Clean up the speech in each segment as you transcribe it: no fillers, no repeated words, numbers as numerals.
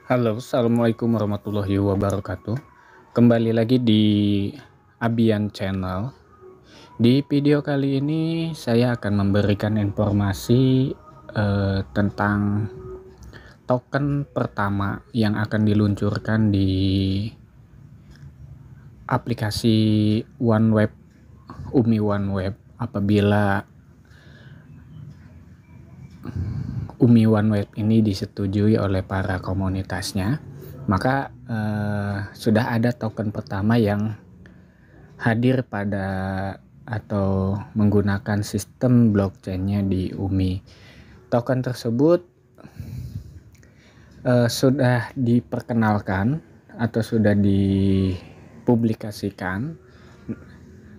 Halo, assalamualaikum warahmatullahi wabarakatuh. Kembali lagi di Abian Channel. Di video kali ini saya akan memberikan informasi tentang token pertama yang akan diluncurkan di aplikasi OneWeb, Umi OneWeb. Apabila Umi OneWeb ini disetujui oleh para komunitasnya, maka sudah ada token pertama yang hadir pada atau menggunakan sistem blockchainnya di UMI. Token tersebut sudah diperkenalkan atau sudah dipublikasikan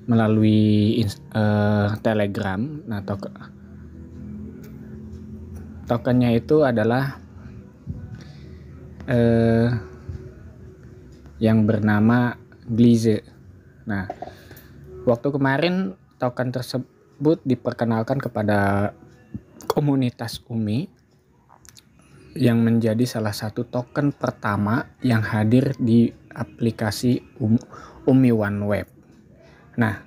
melalui Telegram. Nah, tokennya itu adalah yang bernama Glize. Nah, waktu kemarin token tersebut diperkenalkan kepada komunitas UMI yang menjadi salah satu token pertama yang hadir di aplikasi UMI OneWeb. Nah,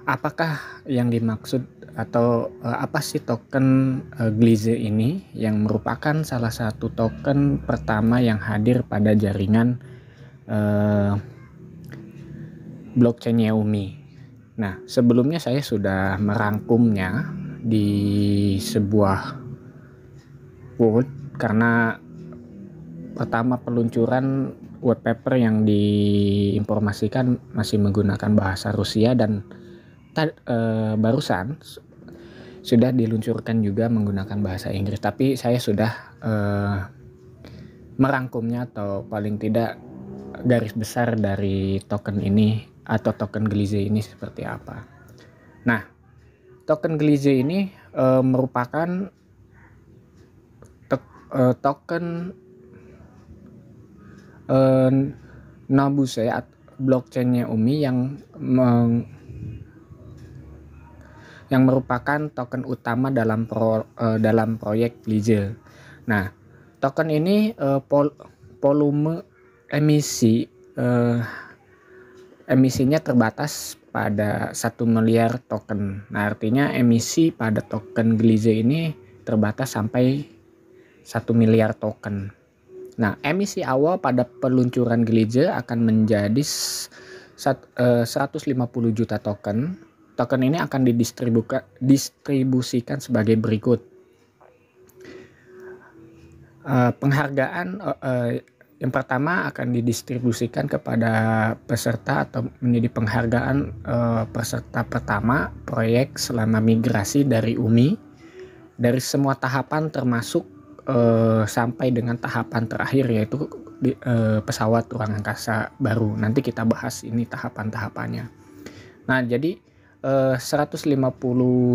apakah yang dimaksud atau apa sih token Glize ini, yang merupakan salah satu token pertama yang hadir pada jaringan blockchain UMI. Nah, sebelumnya saya sudah merangkumnya di sebuah Word karena pertama peluncuran white paper yang diinformasikan masih menggunakan bahasa Rusia, dan barusan sudah diluncurkan juga menggunakan bahasa Inggris, tapi saya sudah merangkumnya atau paling tidak garis besar dari token ini atau token Glize ini seperti apa. Nah, token Glize ini merupakan token Nobuse blockchainnya UMI yang merupakan token utama dalam proyek Glize. Nah, token ini volume emisinya terbatas pada 1 miliar token. Nah, artinya emisi pada token Glize ini terbatas sampai 1 miliar token. Nah, emisi awal pada peluncuran Glize akan menjadi 150 juta token. Token ini akan didistribusikan sebagai berikut. Penghargaan yang pertama akan didistribusikan kepada peserta atau menjadi penghargaan peserta pertama proyek selama migrasi dari UMI dari semua tahapan, termasuk sampai dengan tahapan terakhir, yaitu pesawat ruang angkasa baru. Nanti kita bahas ini tahapan-tahapannya. Nah, jadi 150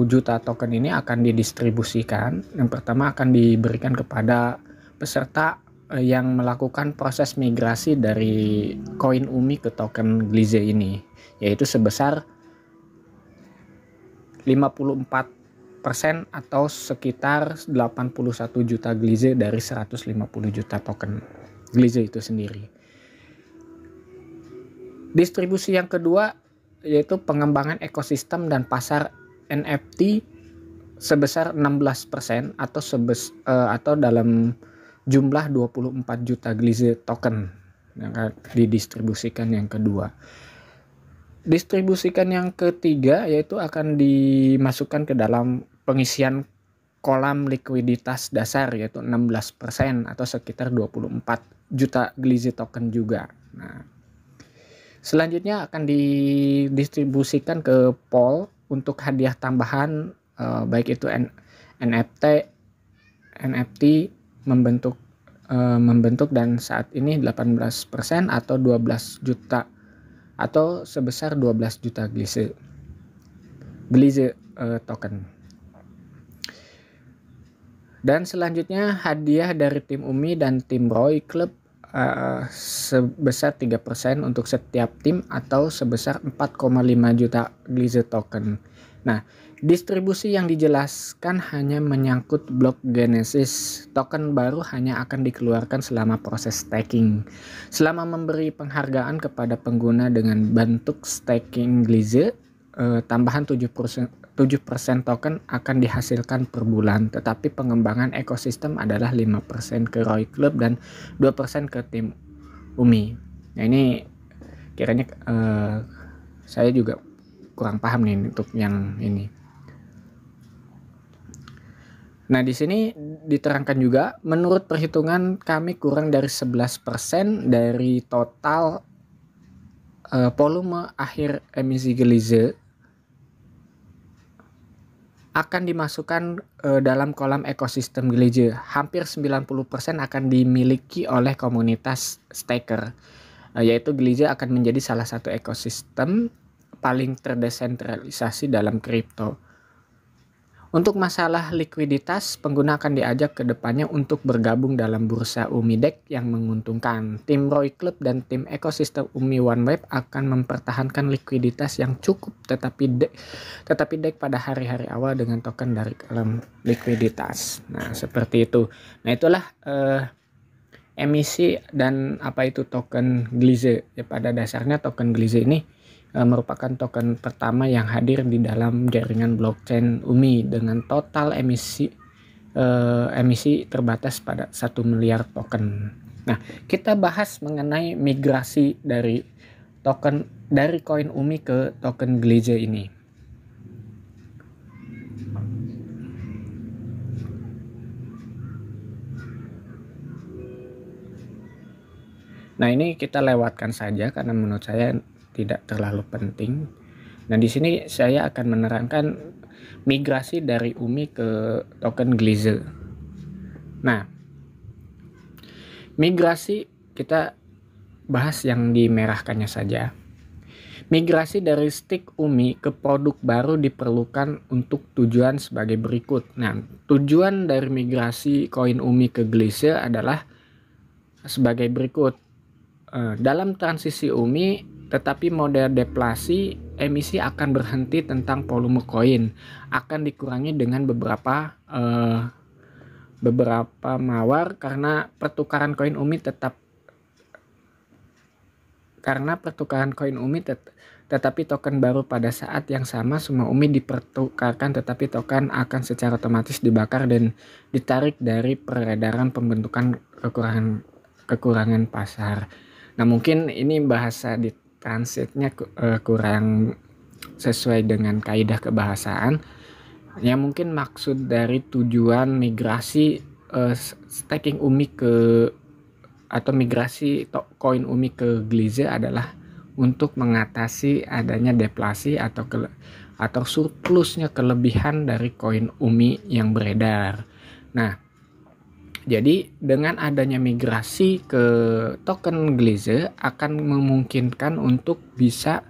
juta token ini akan didistribusikan. Yang pertama akan diberikan kepada peserta yang melakukan proses migrasi dari koin UMI ke token Glize ini, yaitu sebesar 54% atau sekitar 81 juta Glize dari 150 juta token Glize itu sendiri. Distribusi yang kedua yaitu pengembangan ekosistem dan pasar NFT sebesar 16% atau dalam jumlah 24 juta Glize token yang akan didistribusikan yang kedua. Distribusikan yang ketiga yaitu akan dimasukkan ke dalam pengisian kolam likuiditas dasar, yaitu 16% atau sekitar 24 juta Glize token juga. Nah, selanjutnya akan didistribusikan ke pool untuk hadiah tambahan, baik itu NFT membentuk dan saat ini 18% atau 12 juta atau sebesar 12 juta Glize token. Dan selanjutnya hadiah dari tim UMI dan tim Roy Club sebesar 3% untuk setiap tim atau sebesar 4,5 juta Glize token. Nah, Distribusi yang dijelaskan hanya menyangkut blok Genesis. Token baru hanya akan dikeluarkan selama proses staking. Selama memberi penghargaan kepada pengguna dengan bentuk staking Glize, tambahan 7% token akan dihasilkan per bulan, tetapi pengembangan ekosistem adalah 5% ke Roy Club dan 2% ke tim UMI. Nah ini kiranya saya juga kurang paham nih untuk yang ini. Nah, di sini diterangkan juga, menurut perhitungan kami kurang dari 11% dari total volume akhir emisi Glize akan dimasukkan dalam kolam ekosistem Glize. Hampir 90% akan dimiliki oleh komunitas staker, yaitu Glize akan menjadi salah satu ekosistem paling terdesentralisasi dalam kripto. Untuk masalah likuiditas, pengguna akan diajak ke depannya untuk bergabung dalam bursa UMI-DEX yang menguntungkan. Tim Roy Club dan tim ekosistem UMI OneWeb akan mempertahankan likuiditas yang cukup, tetapi DEX pada hari-hari awal dengan token dari dalam likuiditas. Nah, seperti itu. Nah, itulah emisi dan apa itu token Glize. Ya, pada dasarnya token Glize ini merupakan token pertama yang hadir di dalam jaringan blockchain UMI dengan total emisi terbatas pada 1 miliar token. Nah, kita bahas mengenai migrasi dari koin UMI ke token Glize ini. Nah, ini kita lewatkan saja karena menurut saya tidak terlalu penting. Nah, di sini saya akan menerangkan migrasi dari UMI ke token Glize. Nah, migrasi kita bahas yang dimerahkannya saja. Migrasi dari stake UMI ke produk baru diperlukan untuk tujuan sebagai berikut. Nah, tujuan dari migrasi koin UMI ke Glize adalah sebagai berikut. Dalam transisi UMI, tetapi model deflasi emisi akan berhenti tentang volume koin, akan dikurangi dengan beberapa mawar karena pertukaran koin UMI tetapi token baru pada saat yang sama semua UMI dipertukarkan, tetapi token akan secara otomatis dibakar dan ditarik dari peredaran pembentukan kekurangan pasar. Nah, mungkin ini bahasa di transitnya kurang sesuai dengan kaidah kebahasaan. Ya, mungkin maksud dari tujuan migrasi staking UMI atau migrasi koin UMI ke Glize adalah untuk mengatasi adanya deflasi atau surplusnya kelebihan dari koin UMI yang beredar. Nah, jadi dengan adanya migrasi ke token Glize akan memungkinkan untuk bisa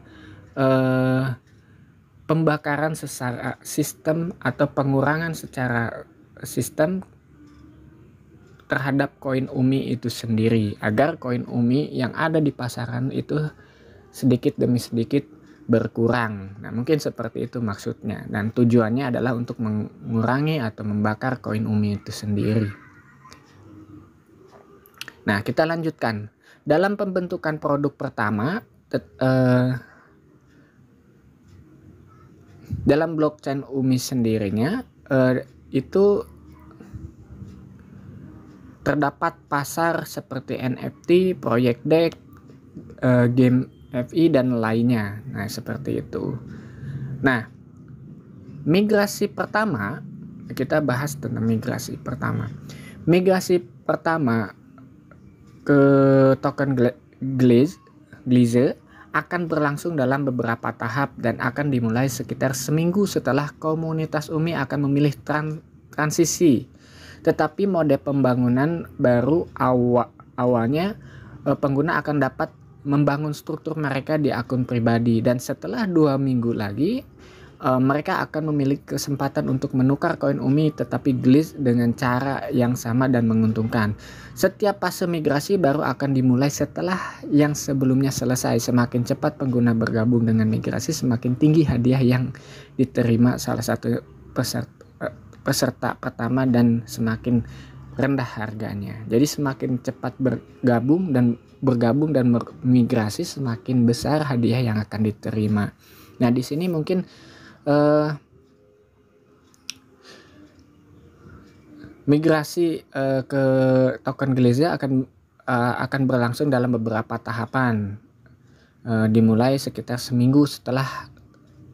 pembakaran secara sistem atau pengurangan secara sistem terhadap koin UMI itu sendiri, agar koin UMI yang ada di pasaran itu sedikit demi sedikit berkurang. Nah, mungkin seperti itu maksudnya, dan tujuannya adalah untuk mengurangi atau membakar koin UMI itu sendiri. Nah, kita lanjutkan. Dalam pembentukan produk pertama, dalam blockchain UMI sendirinya, itu terdapat pasar seperti NFT, proyek DEX, game FI, dan lainnya. Nah, seperti itu. Nah, migrasi pertama, kita bahas tentang migrasi pertama. Migrasi pertama ke token Glize akan berlangsung dalam beberapa tahap dan akan dimulai sekitar seminggu setelah komunitas UMI akan memilih transisi. Tetapi mode pembangunan baru awalnya pengguna akan dapat membangun struktur mereka di akun pribadi, dan setelah 2 minggu lagi mereka akan memiliki kesempatan untuk menukar koin UMI tetapi Gliese dengan cara yang sama dan menguntungkan. Setiap fase migrasi baru akan dimulai setelah yang sebelumnya selesai. Semakin cepat pengguna bergabung dengan migrasi, semakin tinggi hadiah yang diterima salah satu peserta pertama dan semakin rendah harganya. Jadi semakin cepat bergabung dan migrasi, semakin besar hadiah yang akan diterima. Nah, di sini mungkin migrasi ke token Gliese akan berlangsung dalam beberapa tahapan, dimulai sekitar seminggu setelah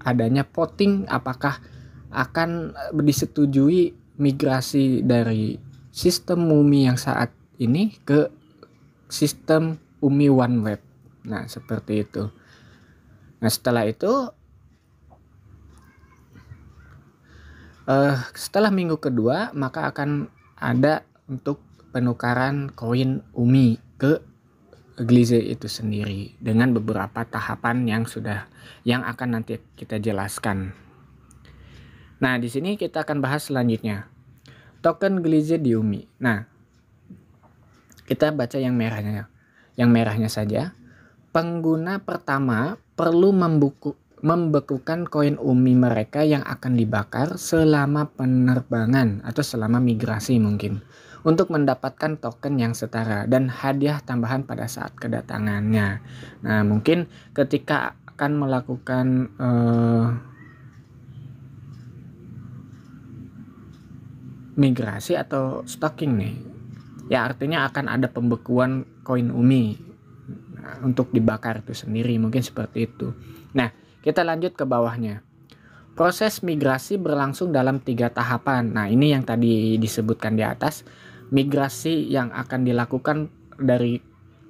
adanya voting apakah akan disetujui migrasi dari sistem UMI yang saat ini ke sistem UMI OneWeb. Nah, seperti itu. Nah, setelah itu setelah minggu kedua maka akan ada untuk penukaran koin UMI ke Gliese itu sendiri dengan beberapa tahapan yang akan nanti kita jelaskan. Nah, di sini kita akan bahas selanjutnya token Gliese di UMI. Nah, kita baca yang merahnya. Yang merahnya saja. Pengguna pertama perlu membekukan koin UMI mereka yang akan dibakar selama penerbangan atau selama migrasi mungkin untuk mendapatkan token yang setara dan hadiah tambahan pada saat kedatangannya. Nah, mungkin ketika akan melakukan migrasi atau stocking nih, ya artinya akan ada pembekuan koin UMI untuk dibakar itu sendiri, mungkin seperti itu. Nah, kita lanjut ke bawahnya. Proses migrasi berlangsung dalam 3 tahapan. Nah, ini yang tadi disebutkan di atas. Migrasi yang akan dilakukan dari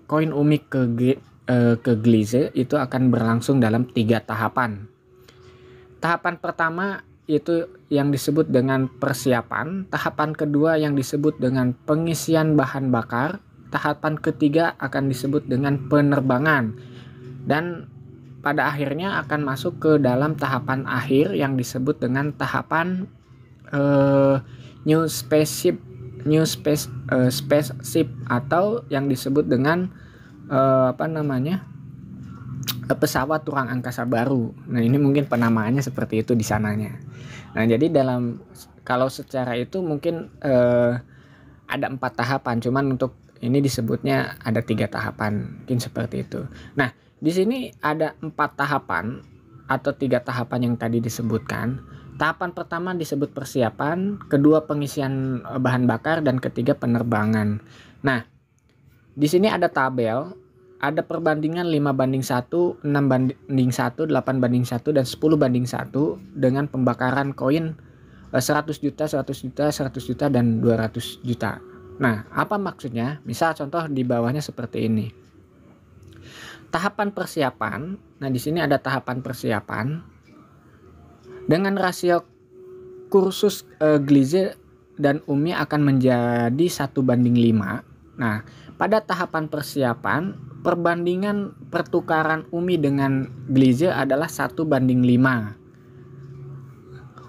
koin UMI ke Gliese itu akan berlangsung dalam 3 tahapan. Tahapan pertama itu yang disebut dengan persiapan. Tahapan kedua yang disebut dengan pengisian bahan bakar. Tahapan ketiga akan disebut dengan penerbangan, dan pada akhirnya akan masuk ke dalam tahapan akhir yang disebut dengan tahapan new spaceship atau yang disebut dengan pesawat ruang angkasa baru. Nah, ini mungkin penamaannya seperti itu di sananya. Nah, jadi kalau secara itu mungkin ada 4 tahapan, cuman untuk ini disebutnya ada 3 tahapan, mungkin seperti itu. Nah, di sini ada 4 tahapan atau 3 tahapan yang tadi disebutkan. Tahapan pertama disebut persiapan, kedua pengisian bahan bakar, dan ketiga penerbangan. Nah, di sini ada tabel, ada perbandingan 5:1, 6:1, 8:1, dan 10:1 dengan pembakaran koin 100 juta, 100 juta, 100 juta, dan 200 juta. Nah, apa maksudnya? Misal contoh di bawahnya seperti ini. Tahapan persiapan. Nah, di sini ada tahapan persiapan dengan rasio kursus Gliese dan UMI akan menjadi 1:5. Nah, pada tahapan persiapan, perbandingan pertukaran UMI dengan Gliese adalah 1:5.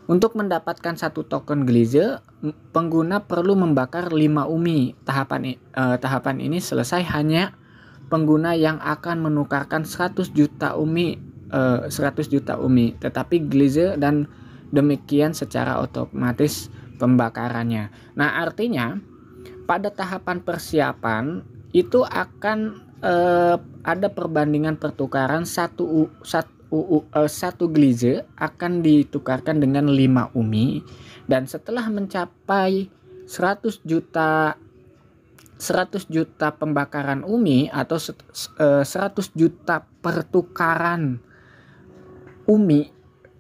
Untuk mendapatkan 1 token Gliese, pengguna perlu membakar 5 UMI. Tahapan ini selesai hanya pengguna yang akan menukarkan 100 juta UMI, tetapi Gliese dan demikian secara otomatis pembakarannya. Nah, artinya pada tahapan persiapan itu akan ada perbandingan pertukaran 1 Gliese akan ditukarkan dengan 5 UMI, dan setelah mencapai 100 juta pembakaran UMI atau 100 juta pertukaran UMI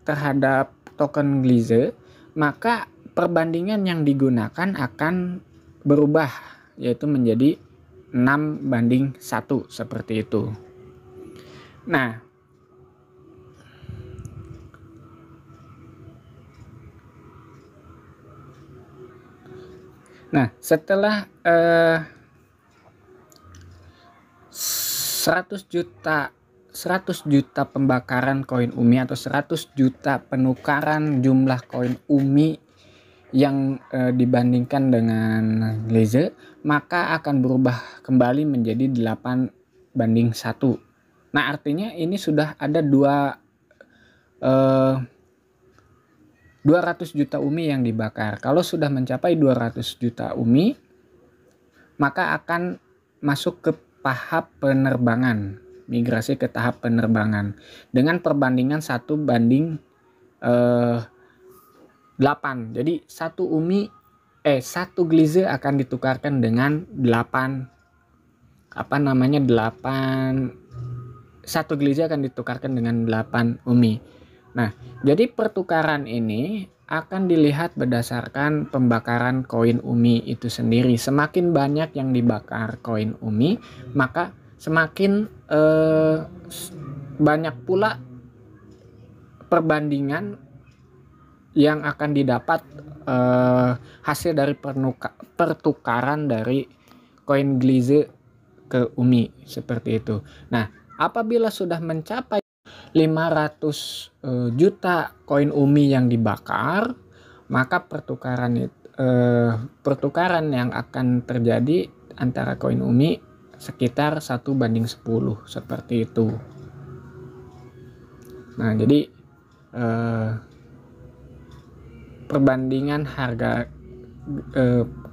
terhadap token Gliese, maka perbandingan yang digunakan akan berubah, yaitu menjadi 6:1 seperti itu. Nah, setelah 100 100 juta pembakaran koin UMI atau 100 juta penukaran jumlah koin UMI yang dibandingkan dengan Glaze, maka akan berubah kembali menjadi 8:1. Nah, artinya ini sudah ada 200 juta UMI yang dibakar. Kalau sudah mencapai 200 juta UMI, maka akan masuk ke tahap penerbangan, migrasi ke tahap penerbangan dengan perbandingan 1:8. Jadi satu Glaze akan ditukarkan dengan 8 UMI. Nah, jadi pertukaran ini akan dilihat berdasarkan pembakaran koin UMI itu sendiri. Semakin banyak yang dibakar koin UMI, maka semakin banyak pula perbandingan yang akan didapat hasil dari pertukaran dari koin Glaze ke UMI, seperti itu. Nah, apabila sudah mencapai 500 juta koin UMI yang dibakar, maka pertukaran yang akan terjadi antara koin UMI sekitar 1:10, seperti itu. Nah, jadi perbandingan harga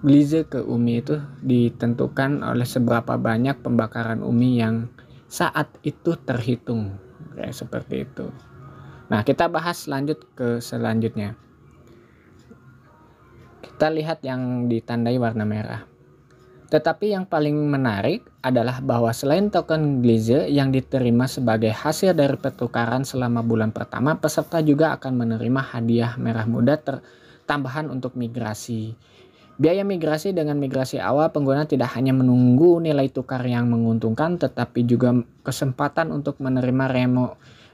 Glaze ke UMI itu ditentukan oleh seberapa banyak pembakaran UMI yang saat itu terhitung, kayak seperti itu. Nah, kita bahas lanjut ke selanjutnya. Kita lihat yang ditandai warna merah. Tetapi yang paling menarik adalah bahwa selain token Glaze yang diterima sebagai hasil dari pertukaran selama bulan pertama, peserta juga akan menerima hadiah merah muda tambahan untuk migrasi. Biaya migrasi: dengan migrasi awal, pengguna tidak hanya menunggu nilai tukar yang menguntungkan, tetapi juga kesempatan untuk menerima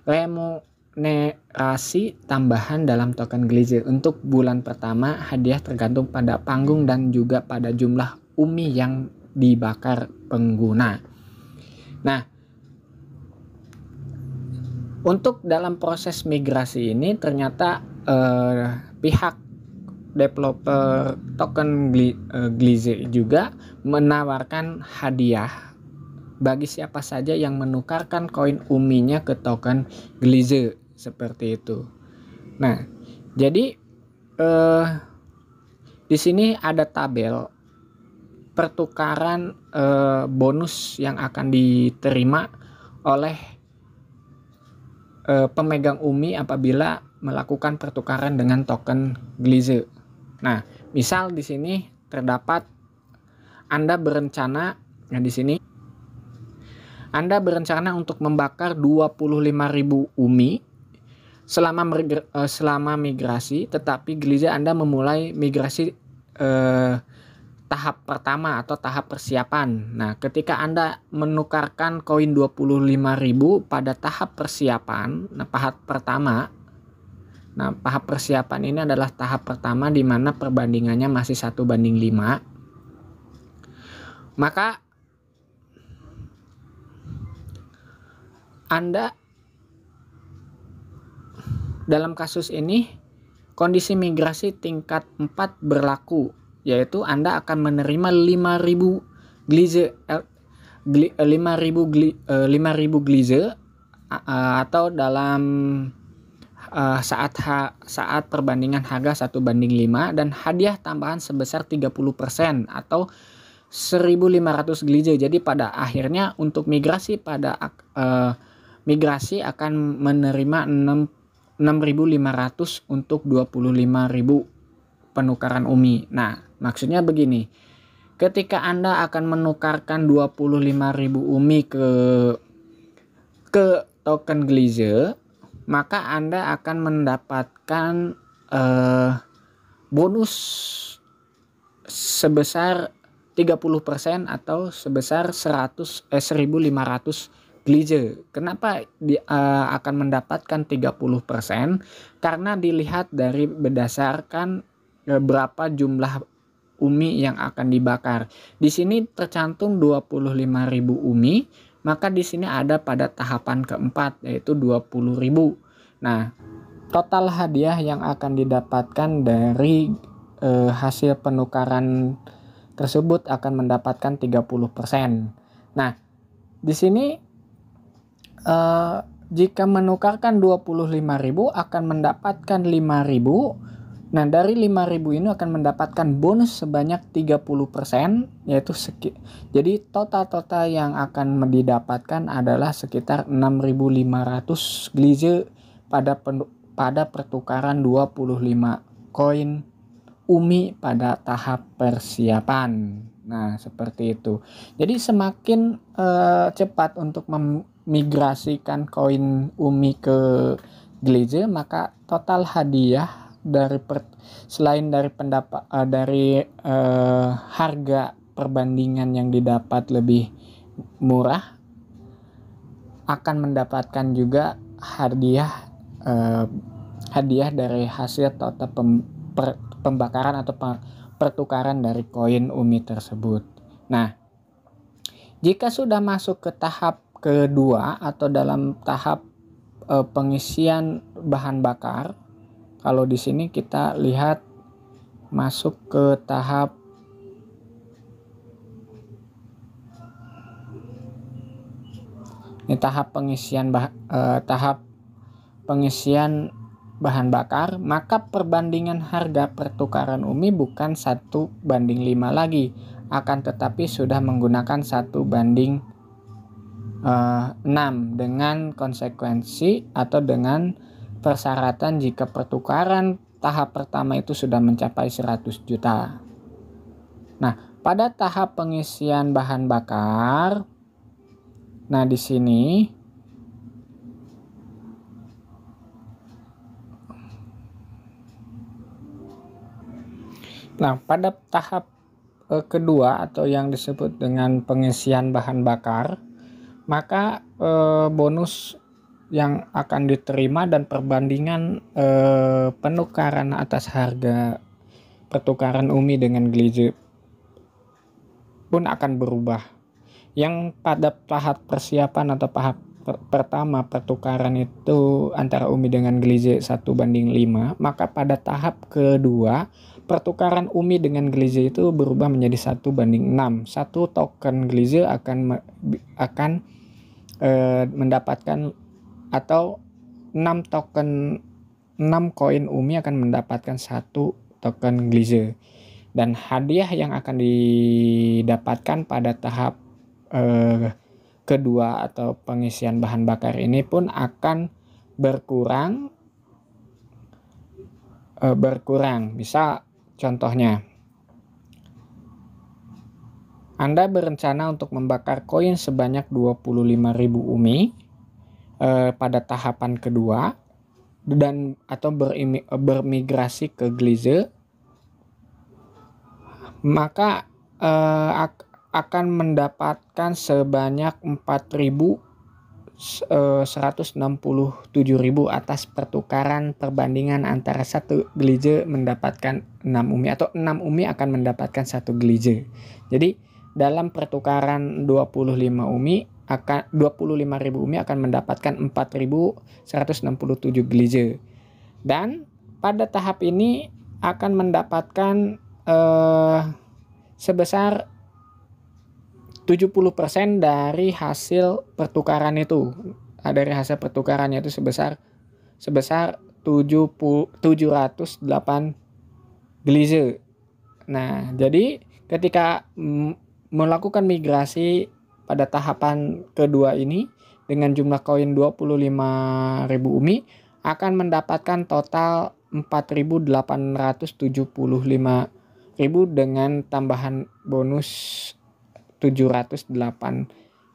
remunerasi tambahan dalam token Glaze. Untuk bulan pertama, hadiah tergantung pada panggung dan juga pada jumlah UMI yang dibakar pengguna. Nah, untuk dalam proses migrasi ini ternyata pihak developer token Glaze juga menawarkan hadiah bagi siapa saja yang menukarkan koin UMI-nya ke token Glaze, seperti itu. Nah, jadi di sini ada tabel pertukaran bonus yang akan diterima oleh pemegang UMI apabila melakukan pertukaran dengan token Glaze. Nah, misal di sini terdapat Anda berencana untuk membakar 25.000 UMI selama migrasi, tetapi Glaze Anda memulai migrasi tahap pertama atau tahap persiapan. Nah, ketika Anda menukarkan koin 25.000 pada tahap persiapan, tahap persiapan ini adalah tahap pertama di mana perbandingannya masih 1:5. Maka Anda dalam kasus ini kondisi migrasi tingkat 4 berlaku, yaitu Anda akan menerima 5.000 Glaze atau dalam saat perbandingan harga 1:5 dan hadiah tambahan sebesar 30% atau 1.500 Glaze. Jadi pada akhirnya untuk migrasi akan menerima 6.500 untuk 25.000 penukaran UMI. Nah, maksudnya begini. Ketika Anda akan menukarkan 25.000 UMI ke token Glaze, maka Anda akan mendapatkan bonus sebesar 30% atau sebesar 1.500 Glaze. Kenapa akan mendapatkan 30%? Karena dilihat dari berdasarkan berapa jumlah UMI yang akan dibakar. Di sini tercantum 25.000 UMI, maka di sini ada pada tahapan keempat yaitu 20.000. Nah, total hadiah yang akan didapatkan dari hasil penukaran tersebut akan mendapatkan 30%. Nah, di sini jika menukarkan 25.000 akan mendapatkan 5.000. Nah, dari 5.000 ini akan mendapatkan bonus sebanyak 30%, yaitu jadi total yang akan didapatkan adalah sekitar 6.500 glize pada pertukaran 25 koin UMI pada tahap persiapan. Nah, seperti itu. Jadi semakin cepat untuk memigrasikan koin UMI ke glize, maka total hadiah selain dari harga perbandingan yang didapat lebih murah, akan mendapatkan juga hadiah dari hasil total pembakaran atau pertukaran dari koin UMI tersebut. Nah, jika sudah masuk ke tahap kedua atau dalam tahap pengisian bahan bakar, kalau di sini kita lihat masuk ke tahap pengisian bahan bakar, maka perbandingan harga pertukaran UMI bukan 1:5 lagi, akan tetapi sudah menggunakan 1:6 dengan konsekuensi atau dengan persyaratan jika pertukaran tahap pertama itu sudah mencapai 100 juta. Nah, pada tahap pengisian bahan bakar, nah di sini pada tahap kedua atau yang disebut dengan pengisian bahan bakar, maka bonus yang akan diterima dan perbandingan penukaran atas harga pertukaran UMI dengan glize pun akan berubah. Yang pada tahap persiapan atau tahap pertama pertukaran itu antara UMI dengan glize 1:5, maka pada tahap kedua pertukaran UMI dengan glize itu berubah menjadi 1:6. Satu token glize akan mendapatkan atau 6 koin UMI akan mendapatkan 1 token glize. Dan hadiah yang akan didapatkan pada tahap kedua atau pengisian bahan bakar ini pun akan berkurang. Bisa contohnya, Anda berencana untuk membakar koin sebanyak 25.000 UMI pada tahapan kedua dan atau bermigrasi ke glize, maka akan mendapatkan sebanyak 4.167.000 atas pertukaran perbandingan antara 1 glize mendapatkan 6 UMI atau 6 UMI akan mendapatkan 1 glize. Jadi dalam pertukaran 25.000 UMI akan mendapatkan 4.167 glize. Dan pada tahap ini akan mendapatkan sebesar 70% dari hasil pertukaran itu. Dari hasil pertukarannya itu sebesar 708 glize. Nah, jadi ketika melakukan migrasi pada tahapan kedua ini dengan jumlah koin 25.000 UMI akan mendapatkan total 4.875.000 dengan tambahan bonus 708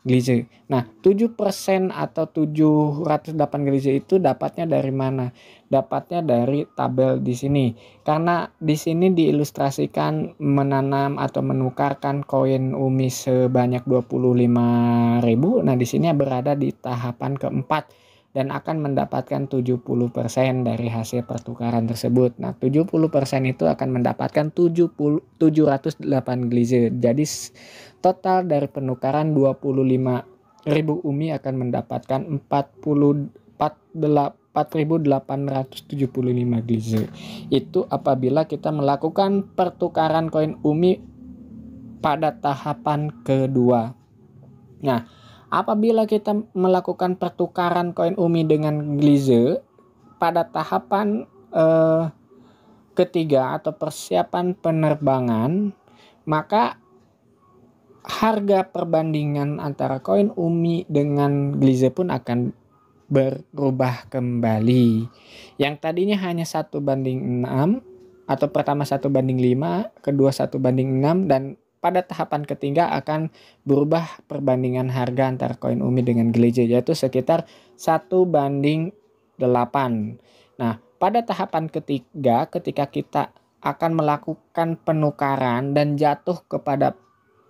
glize. Nah, 7% atau 708 glize itu dapatnya dari mana? Dapatnya dari tabel di sini. Karena di sini diilustrasikan menanam atau menukarkan koin UMI sebanyak 25.000. Nah, di sini berada di tahapan keempat dan akan mendapatkan 70% dari hasil pertukaran tersebut. Nah, 70% itu akan mendapatkan 708 glize. Jadi total dari penukaran 25 ribu UMI akan mendapatkan 4.875 glize. Itu apabila kita melakukan pertukaran koin UMI pada tahapan kedua. Nah, apabila kita melakukan pertukaran koin UMI dengan glize pada tahapan ketiga atau persiapan penerbangan, maka harga perbandingan antara koin UMI dengan glize pun akan berubah kembali. Yang tadinya hanya 1:6 atau pertama 1:5, kedua 1:6, dan pada tahapan ketiga akan berubah perbandingan harga antara koin UMI dengan glize, yaitu sekitar 1:8. Nah, pada tahapan ketiga ketika kita akan melakukan penukaran dan jatuh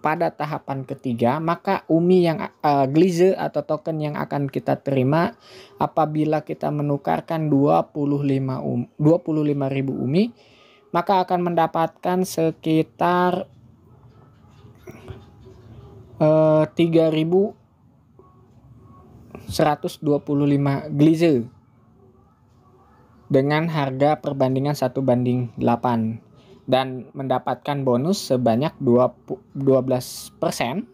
pada tahapan ketiga, maka UMI yang glize atau token yang akan kita terima apabila kita menukarkan 25.000 UMI, maka akan mendapatkan sekitar 3.125 glize dengan harga perbandingan 1:8 dan mendapatkan bonus sebanyak 12%.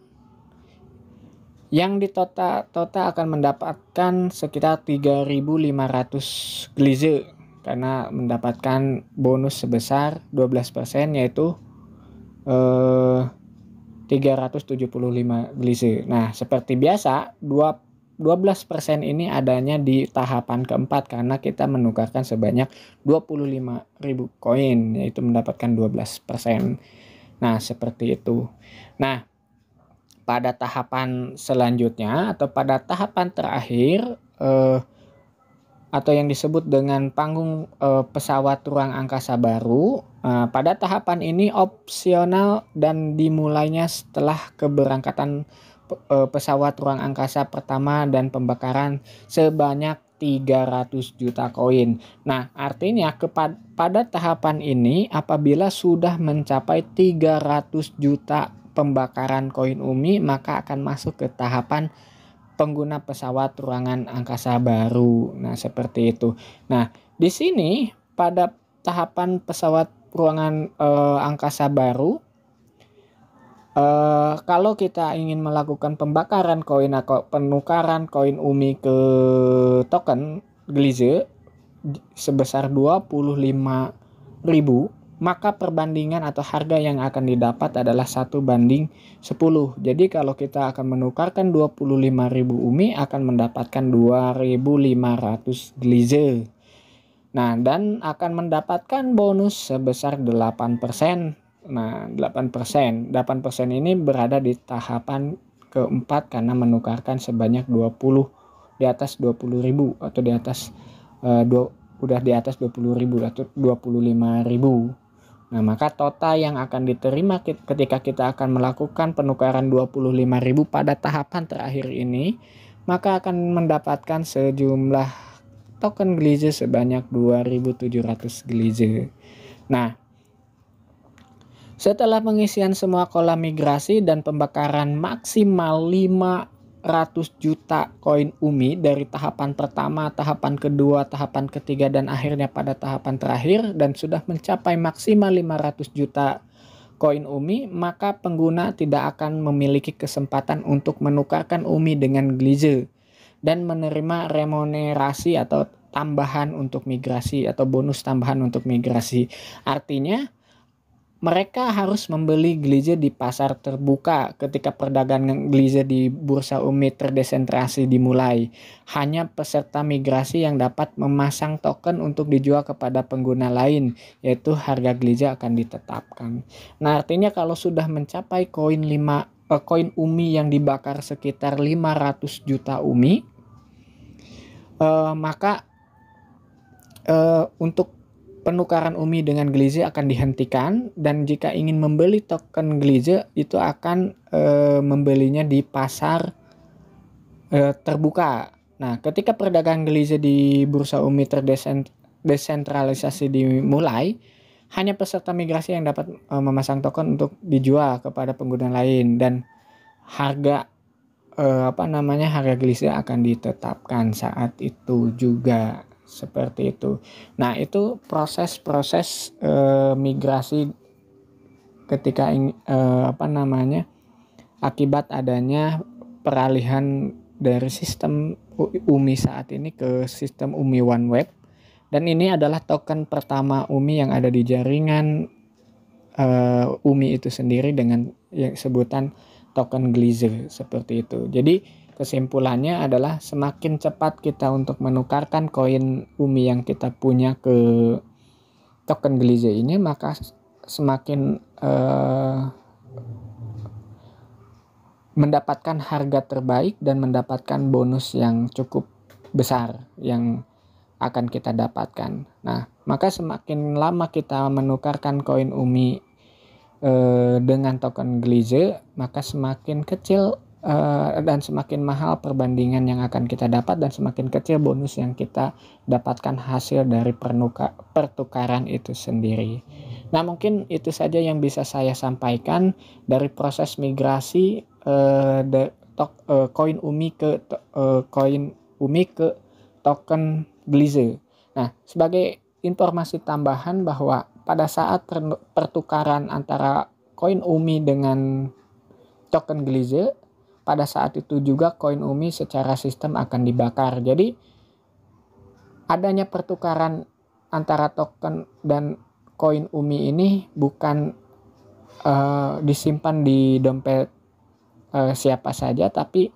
Yang di total akan mendapatkan sekitar 3.500 glize karena mendapatkan bonus sebesar 12%, yaitu 375 glize. Nah, seperti biasa 12% ini adanya di tahapan keempat karena kita menukarkan sebanyak 25.000 koin, yaitu mendapatkan 12%. Nah, seperti itu. Nah, pada tahapan selanjutnya atau pada tahapan terakhir atau yang disebut dengan panggung pesawat ruang angkasa baru, pada tahapan ini opsional dan dimulainya setelah keberangkatan pesawat ruang angkasa pertama dan pembakaran sebanyak 300 juta koin. Nah, artinya pada tahapan ini apabila sudah mencapai 300 juta pembakaran koin UMI, maka akan masuk ke tahapan pengguna pesawat ruangan angkasa baru. Nah, seperti itu. Nah, di sini pada tahapan pesawat ruangan angkasa baru, kalau kita ingin melakukan pembakaran koin atau penukaran koin UMI ke token glize sebesar 25.000, maka perbandingan atau harga yang akan didapat adalah 1:10. Jadi kalau kita akan menukarkan 25.000 UMI akan mendapatkan 2.500 glize. Nah, dan akan mendapatkan bonus sebesar 8%. Nah, 8% ini berada di tahapan keempat karena menukarkan sebanyak 20 di atas 20.000 atau di atas udah di atas 20.000 atau 25.000. Nah, maka total yang akan diterima ketika kita akan melakukan penukaran 25.000 pada tahapan terakhir ini, maka akan mendapatkan sejumlah token glize sebanyak 2.700 glize. Nah, setelah pengisian semua kolam migrasi dan pembakaran maksimal 500 juta koin UMI dari tahapan pertama, tahapan kedua, tahapan ketiga, dan akhirnya pada tahapan terakhir, dan sudah mencapai maksimal 500 juta koin UMI, maka pengguna tidak akan memiliki kesempatan untuk menukarkan UMI dengan glize dan menerima remunerasi atau tambahan untuk migrasi atau bonus tambahan untuk migrasi. Artinya mereka harus membeli glize di pasar terbuka ketika perdagangan glize di bursa UMI terdesentralisasi dimulai. Hanya peserta migrasi yang dapat memasang token untuk dijual kepada pengguna lain, yaitu harga glize akan ditetapkan. Nah, artinya kalau sudah mencapai koin UMI yang dibakar sekitar 500 juta UMI, maka untuk penukaran UMI dengan glize akan dihentikan, dan jika ingin membeli token glize itu akan membelinya di pasar terbuka. Nah, ketika perdagangan glize di bursa UMI terdesentralisasi dimulai, hanya peserta migrasi yang dapat memasang token untuk dijual kepada pengguna lain, dan harga harga Glize akan ditetapkan saat itu juga, seperti itu. Nah, itu proses-proses migrasi ketika akibat adanya peralihan dari sistem UMI saat ini ke sistem UMI OneWeb, dan ini adalah token pertama UMI yang ada di jaringan UMI itu sendiri dengan yang sebutan token Glize, seperti itu. Jadi kesimpulannya adalah semakin cepat kita untuk menukarkan koin UMI yang kita punya ke token Glize ini, maka semakin mendapatkan harga terbaik dan mendapatkan bonus yang cukup besar yang akan kita dapatkan. Nah, maka semakin lama kita menukarkan koin UMI dengan token Glize, maka semakin kecil dan semakin mahal perbandingan yang akan kita dapat, dan semakin kecil bonus yang kita dapatkan hasil dari pertukaran itu sendiri. Nah, mungkin itu saja yang bisa saya sampaikan dari proses migrasi koin UMI ke token Glize. Nah, sebagai informasi tambahan bahwa pada saat pertukaran antara koin UMI dengan token Glize, pada saat itu juga koin UMI secara sistem akan dibakar. Jadi adanya pertukaran antara token dan koin UMI ini bukan disimpan di dompet siapa saja, tapi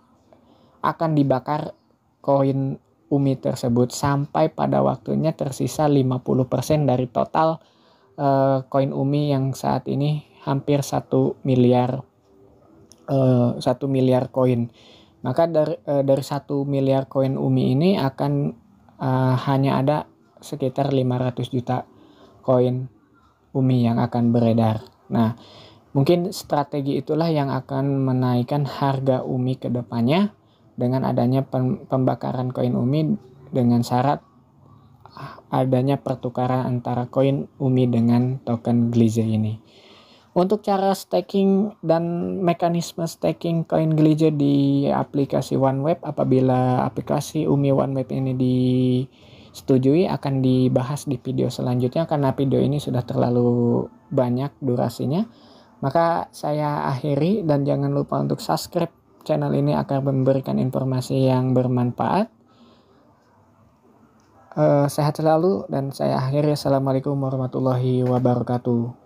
akan dibakar koin UMI tersebut sampai pada waktunya tersisa 50% dari total koin UMI yang saat ini hampir 1 miliar koin. Maka dari 1 miliar koin UMI ini akan hanya ada sekitar 500 juta koin UMI yang akan beredar. Nah, mungkin strategi itulah yang akan menaikkan harga UMI ke depannya dengan adanya pembakaran koin UMI dengan syarat adanya pertukaran antara koin UMI dengan token Glize ini. Untuk cara staking dan mekanisme staking koin Glize di aplikasi OneWeb, apabila aplikasi UMI OneWeb ini disetujui, akan dibahas di video selanjutnya karena video ini sudah terlalu banyak durasinya. Maka saya akhiri, dan jangan lupa untuk subscribe channel ini akan memberikan informasi yang bermanfaat. Sehat selalu, dan saya akhiri. Assalamualaikum warahmatullahi wabarakatuh.